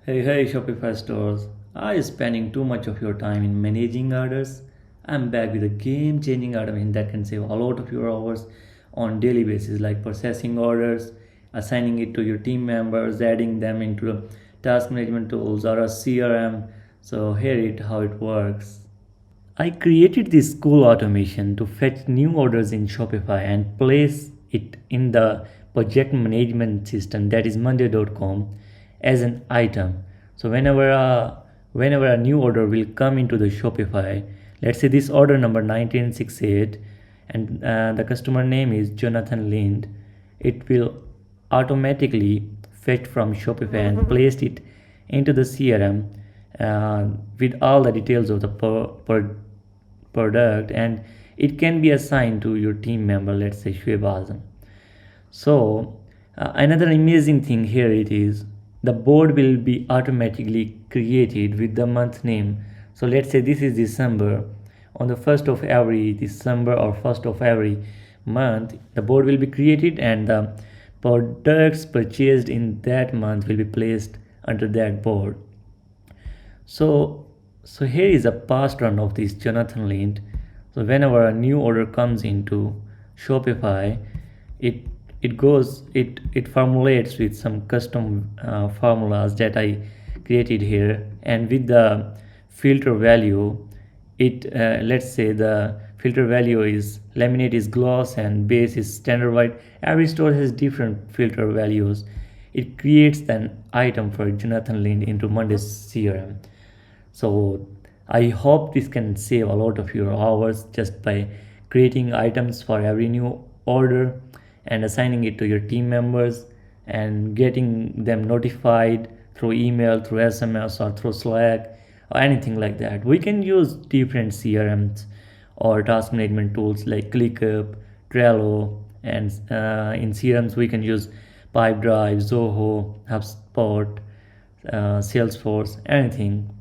Hey Shopify stores. Are you spending too much of your time in managing orders? I'm back with a game-changing automation that can save a lot of your hours on daily basis, like processing orders, assigning it to your team members, adding them into the task management tools or a CRM. So here it how it works. I created this cool automation to fetch new orders in Shopify and place it in the project management system, that is monday.com, as an item. So whenever a new order will come into the Shopify, let's say this order number 1968, and the customer name is Jonathan Lind, it will automatically fetch from Shopify and placed it into the CRM with all the details of the product, and it can be assigned to your team member, let's say Shoaib Azam. So another amazing thing here it is the board will be automatically created with the month name. So let's say this is December. On the 1st of every December or 1st of every month, the board will be created and the products purchased in that month will be placed under that board. So here is a past run of this Jonathan Lind. So whenever a new order comes into Shopify, it it formulates with some custom formulas that I created here, and with the filter value, it let's say the filter value is laminate is gloss and base is standard white. Every store has different filter values. It creates an item for Jonathan Lind into Monday's CRM. So I hope this can save a lot of your hours just by creating items for every new order and assigning it to your team members and getting them notified through email, through SMS, or through Slack, or anything like that. We can use different CRMs or task management tools like ClickUp, Trello, and in CRMs we can use Pipedrive, Zoho, HubSpot, Salesforce, anything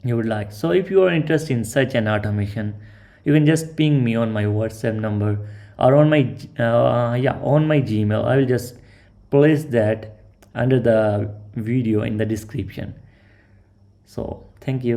you would like. So if you are interested in such an automation, you can just ping me on my WhatsApp number or on my on my Gmail. I will just place that under the video in the description. So thank you.